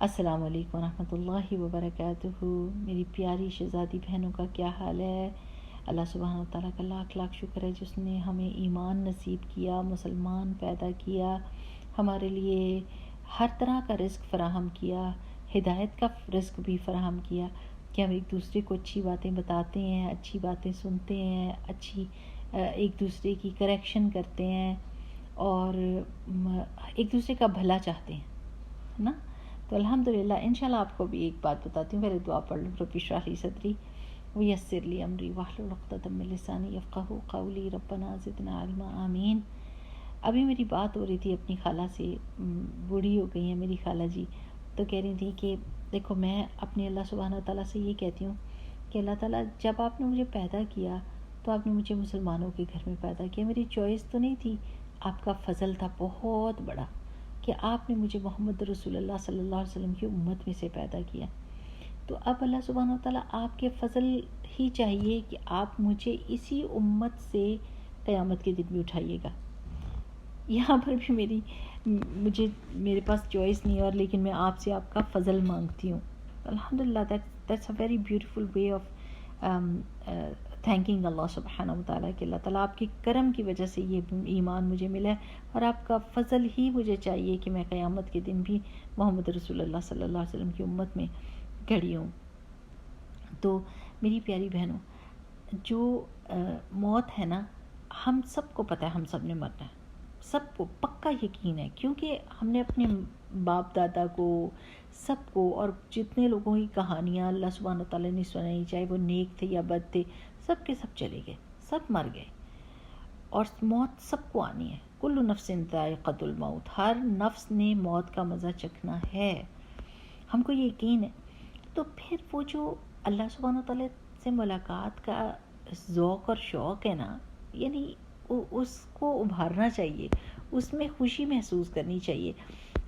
السلام علیکم ورحمۃ اللہ وبرکاتہ۔ میری پیاری شہزادی بہنوں کا کیا حال ہے؟ اللہ سبحانہ و تعالیٰ کا لاکھ لاکھ شکر ہے جس نے ہمیں ایمان نصیب کیا، مسلمان پیدا کیا، ہمارے لیے ہر طرح کا رزق فراہم کیا، ہدایت کا رزق بھی فراہم کیا کہ ہم ایک دوسرے کو اچھی باتیں بتاتے ہیں، اچھی باتیں سنتے ہیں، ایک دوسرے کی کریکشن کرتے ہیں اور ایک دوسرے کا بھلا چاہتے ہیں، ہے نا؟ تو الحمدللہ انشاءاللہ آپ کو بھی ایک بات بتاتی ہوں، پہلے دعا پڑھ لوں۔ رب اشرح لی صدری ویسر لی امری واحلل عقدۃ من لسانی یفقہوا قولی ربنا زدنا علما آمین۔ ابھی میری بات ہو رہی تھی اپنی خالہ سے، بوڑھی ہو گئی ہیں میری خالہ جی، تو کہہ رہی تھی کہ دیکھو میں اپنے اللہ سبحانہ تعالیٰ سے یہ کہتی ہوں کہ اللہ تعالیٰ جب آپ نے مجھے پیدا کیا تو آپ نے مجھے مسلمانوں کے گھر میں پیدا کیا، میری چوائس تو نہیں تھی، آپ کا فضل تھا بہت بڑا کہ آپ نے مجھے محمد رسول اللہ صلی اللہ علیہ وسلم کی امت میں سے پیدا کیا۔ تو اب اللہ سبحانہ وتعالیٰ آپ کے فضل ہی چاہیے کہ آپ مجھے اسی امت سے قیامت کے دن بھی اٹھائیے گا۔ یہاں پر بھی میرے پاس چوائس نہیں ہے، اور لیکن میں آپ سے آپ کا فضل مانگتی ہوں۔ الحمدللہ that's a very beautiful way of thinking Allah سبحانہ وتعالیٰ کہ اللہ تعالیٰ آپ کے کرم کی وجہ سے یہ ایمان مجھے ملا ہے، اور آپ کا فضل ہی مجھے چاہیے کہ میں قیامت کے دن بھی محمد رسول اللہ صلی اللہ علیہ وسلم کی امت میں کھڑی ہوں۔ تو میری پیاری بہنوں، جو موت ہے نا، ہم سب کو پتہ ہے ہم سب نے مرنا ہے، سب کو پکا یقین ہے، کیونکہ ہم نے اپنے باپ دادا کو، سب کو، اور جتنے لوگوں کی کہانیاں اللہ سبحانہ تعالیٰ نے سنائی، چاہے وہ نیک تھے یا بد تھے، سب کے سب چلے گئے، سب مر گئے، اور موت سب کو آنی ہے۔ کل نفس ذائقۃ الموت، ہر نفس نے موت کا مزہ چکھنا ہے، ہم کو یہ یقین ہے۔ تو پھر وہ جو اللہ سبحانہ تعالیٰ سے ملاقات کا ذوق اور شوق ہے نا، یعنی اس کو ابھارنا چاہیے، اس میں خوشی محسوس کرنی چاہیے۔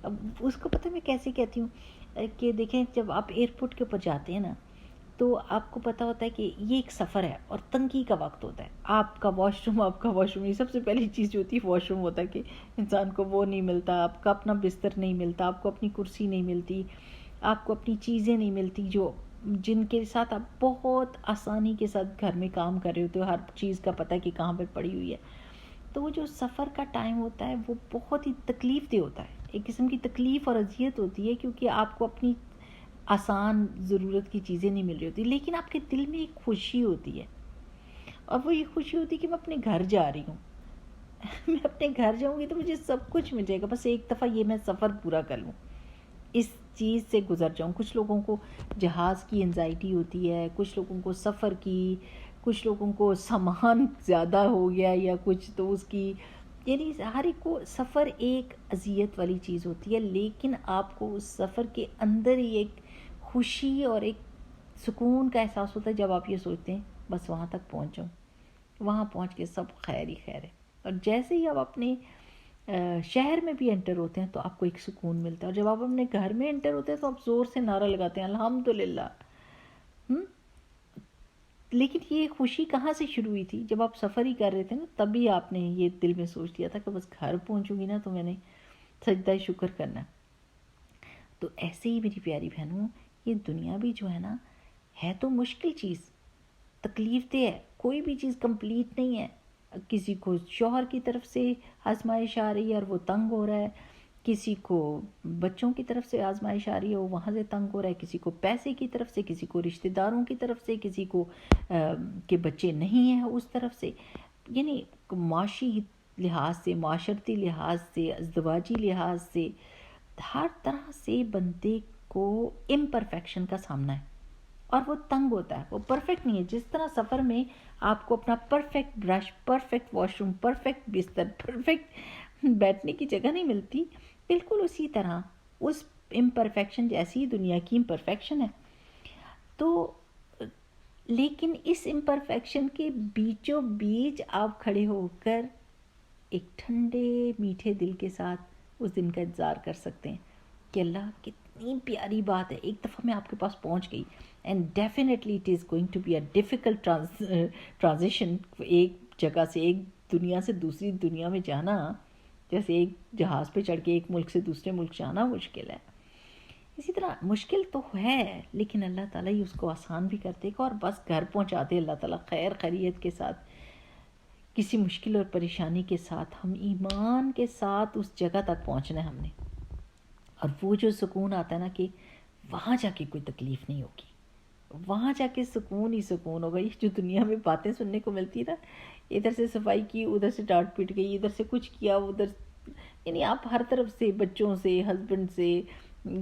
اب اس کو پتہ میں کیسے کہتی ہوں کہ دیکھیں جب آپ ایئرپورٹ کے اوپر جاتے ہیں نا، تو آپ کو پتہ ہوتا ہے کہ یہ ایک سفر ہے اور تنگی کا وقت ہوتا ہے، آپ کا واش روم، یہ سب سے پہلی چیز جو ہوتی ہے واش روم ہوتا ہے کہ انسان کو وہ نہیں ملتا، آپ کا اپنا بستر نہیں ملتا، آپ کو اپنی کرسی نہیں ملتی، آپ کو اپنی چیزیں نہیں ملتی جن کے ساتھ آپ بہت آسانی کے ساتھ گھر میں کام کر رہے ہوتے ہو، ہر چیز کا پتہ کہ کہاں پہ پڑی ہوئی ہے۔ تو وہ جو سفر کا ٹائم ہوتا ہے وہ بہت ہی تکلیف دہ ہوتا ہے، ایک قسم کی تکلیف اور اذیت ہوتی ہے، کیونکہ آپ کو اپنی آسان ضرورت کی چیزیں نہیں مل رہی ہوتی، لیکن آپ کے دل میں ایک خوشی ہوتی ہے، اور وہ یہ خوشی ہوتی ہے کہ میں اپنے گھر جا رہی ہوں میں اپنے گھر جاؤں گی تو مجھے سب کچھ مل جائے گا، بس ایک دفعہ یہ میں سفر پورا کر لوں، اس چیز سے گزر جاؤں۔ کچھ لوگوں کو جہاز کی انزائٹی ہوتی ہے، کچھ لوگوں کو سفر کی، کچھ لوگوں کو سامان زیادہ ہو گیا یا کچھ تو اس کی، یعنی ہر ایک کو سفر ایک اذیت والی چیز ہوتی ہے، لیکن آپ کو اس سفر کے اندر ہی ایک خوشی اور ایک سکون کا احساس ہوتا ہے جب آپ یہ سوچتے ہیں بس وہاں تک پہنچ جاؤں، وہاں پہنچ کے سب خیر ہی خیر ہے۔ اور جیسے ہی آپ اپنے شہر میں بھی انٹر ہوتے ہیں تو آپ کو ایک سکون ملتا ہے، اور جب آپ اپنے گھر میں انٹر ہوتے ہیں تو آپ زور سے نعرہ لگاتے ہیں الحمدللہ۔ لیکن یہ خوشی کہاں سے شروع ہوئی تھی؟ جب آپ سفر ہی کر رہے تھے نا، تبھی آپ نے یہ دل میں سوچ لیا تھا کہ بس گھر پہنچوں گی نا تو میں نے سجدہ شکر کرنا۔ تو ایسے ہی میری پیاری بہنوں، یہ دنیا بھی جو ہے نا، ہے تو مشکل چیز، تکلیف دہ ہے، کوئی بھی چیز کمپلیٹ نہیں ہے۔ کسی کو شوہر کی طرف سے آزمائش آ رہی ہے اور وہ تنگ ہو رہا ہے، کسی کو بچوں کی طرف سے آزمائش آ رہی ہے وہ وہاں سے تنگ ہو رہا ہے، کسی کو پیسے کی طرف سے، کسی کو رشتہ داروں کی طرف سے، کسی کو کہ بچے نہیں ہیں اس طرف سے، یعنی معاشی لحاظ سے، معاشرتی لحاظ سے، ازدواجی لحاظ سے، ہر طرح سے بندے کو امپرفیکشن کا سامنا ہے، اور وہ تنگ ہوتا ہے، وہ پرفیکٹ نہیں ہے۔ جس طرح سفر میں آپ کو اپنا perfect brush, perfect wash room, perfect بستر، پرفیکٹ بیٹھنے کی جگہ نہیں ملتی، بالکل اسی طرح اس امپرفیکشن جیسی دنیا کی امپرفیکشن ہے۔ تو لیکن اس امپرفیکشن کے بیچوں بیچ آپ کھڑے ہو کر ایک ٹھنڈے میٹھے دل کے ساتھ اس دن کا انتظار کر سکتے ہیں کہ اللہ کتنی پیاری بات ہے، ایک دفعہ میں آپ کے پاس پہنچ گئی، and definitely it is going to be a difficult transition, ایک جگہ سے، ایک دنیا سے دوسری دنیا میں جانا، جیسے ایک جہاز پہ چڑھ کے ایک ملک سے دوسرے ملک جانا مشکل ہے، اسی طرح نا مشکل تو ہے لیکن اللہ تعالیٰ ہی اس کو آسان بھی کر دے گا، اور بس گھر پہنچا دے اللہ تعالیٰ خیر خیریت کے ساتھ، کسی مشکل اور پریشانی کے ساتھ ہم ایمان کے ساتھ اس جگہ تک پہنچنا ہے ہم نے، اور وہ جو سکون آتا ہے نا کہ وہاں جا کے کوئی تکلیف نہیں ہوگی، وہاں جا کے سکون ہی سکون ہوگا۔ یہ جو دنیا میں باتیں سننے کو ملتی نا، ادھر سے صفائی کی، ادھر سے ڈانٹ پیٹ گئی، ادھر سے کچھ کیا، ادھر، یعنی آپ ہر طرف سے بچوں سے، ہسبینڈ سے،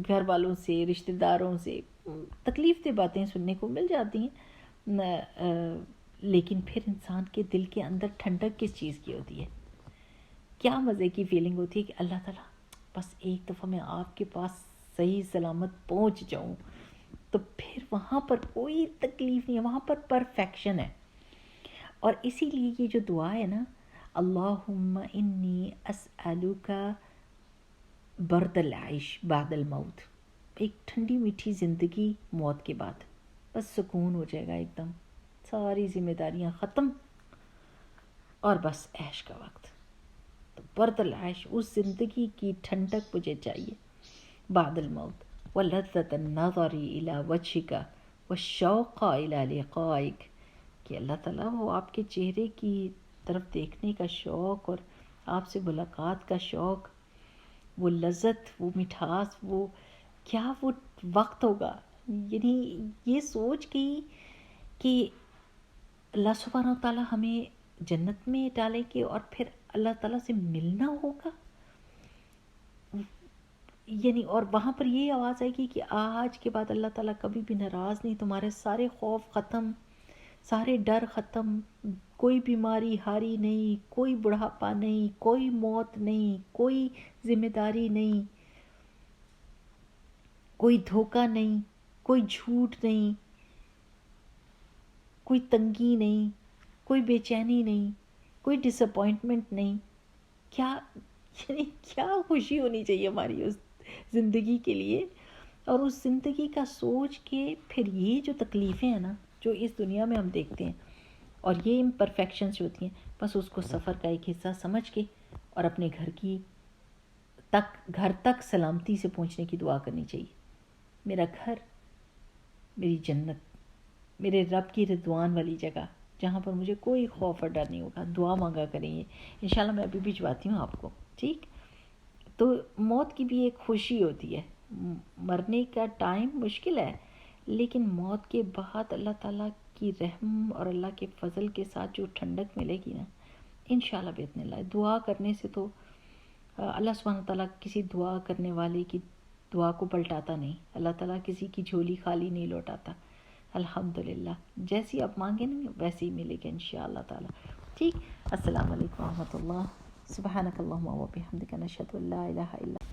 گھر والوں سے، رشتہ داروں سے تکلیف دہ باتیں سننے کو مل جاتی ہیں، لیکن پھر انسان کے دل کے اندر ٹھنڈک کس چیز کی ہوتی ہے؟ کیا مزے کی فیلنگ ہوتی ہے کہ اللہ تعالیٰ بس ایک دفعہ میں آپ کے پاس صحیح سلامت پہنچ جاؤں، تو پھر وہاں پر کوئی تکلیف نہیں ہے، وہاں پر پرفیکشن ہے۔ اور اسی لیے یہ جو دعا ہے نا، اللہم انی اسألک برد العیش بعد الموت، ایک ٹھنڈی میٹھی زندگی موت کے بعد، بس سکون ہو جائے گا ایک دم، ساری ذمہ داریاں ختم، اور بس عیش کا وقت، تو برد العیش، اس زندگی کی ٹھنڈک مجھے چاہیے بعد الموت، ولذت النظر الی وجہک والشوق الی لقائک، کہ اللہ تعالیٰ وہ آپ کے چہرے کی طرف دیکھنے کا شوق اور آپ سے ملاقات کا شوق، وہ لذت، وہ مٹھاس، وہ کیا وہ وقت ہوگا، یعنی یہ سوچ گئی کہ اللہ سبحانہ و تعالیٰ ہمیں جنت میں ڈالیں گے اور پھر اللہ تعالیٰ سے ملنا ہوگا، یعنی اور وہاں پر یہ آواز آئے گی کہ آج کے بعد اللہ تعالیٰ کبھی بھی ناراض نہیں، تمہارے سارے خوف ختم، سارے ڈر ختم، کوئی بیماری ہاری نہیں، کوئی بڑھاپا نہیں، کوئی موت نہیں، کوئی ذمہ داری نہیں، کوئی دھوکہ نہیں، کوئی جھوٹ نہیں، کوئی تنگی نہیں، کوئی بے چینی نہیں، کوئی ڈس اپوائنٹمنٹ نہیں۔ کیا، یعنی کیا خوشی ہونی چاہیے ہماری اس زندگی کے لیے، اور اس زندگی کا سوچ کے پھر یہ جو تکلیفیں ہیں نا جو اس دنیا میں ہم دیکھتے ہیں، اور یہ امپرفیکشنز جو ہوتی ہیں، بس اس کو سفر کا ایک حصہ سمجھ کے اور اپنے گھر تک سلامتی سے پہنچنے کی دعا کرنی چاہیے۔ میرا گھر، میری جنت، میرے رب کی رضوان والی جگہ جہاں پر مجھے کوئی خوف اور ڈر نہیں ہوگا، دعا مانگا کریں گے انشاءاللہ، میں ابھی بھجواتی ہوں آپ کو، ٹھیک؟ تو موت کی بھی ایک خوشی ہوتی ہے، مرنے کا ٹائم مشکل ہے، لیکن موت کے بعد اللہ تعالیٰ کی رحم اور اللہ کے فضل کے ساتھ جو ٹھنڈک ملے گی نا، انشاءاللہ باذن اللہ، دعا کرنے سے تو اللہ سبحانہ تعالیٰ کسی دعا کرنے والے کی دعا کو پلٹاتا نہیں، اللہ تعالیٰ کسی کی جھولی خالی نہیں لوٹاتا، الحمدللہ جیسی آپ مانگیں نا ویسے ہی ملے گا انشاءاللہ تعالیٰ، ٹھیک؟ السلام علیکم ورحمۃ اللہ، سبحانک اللہم و بحمدک، نشہد ان لا الہ الا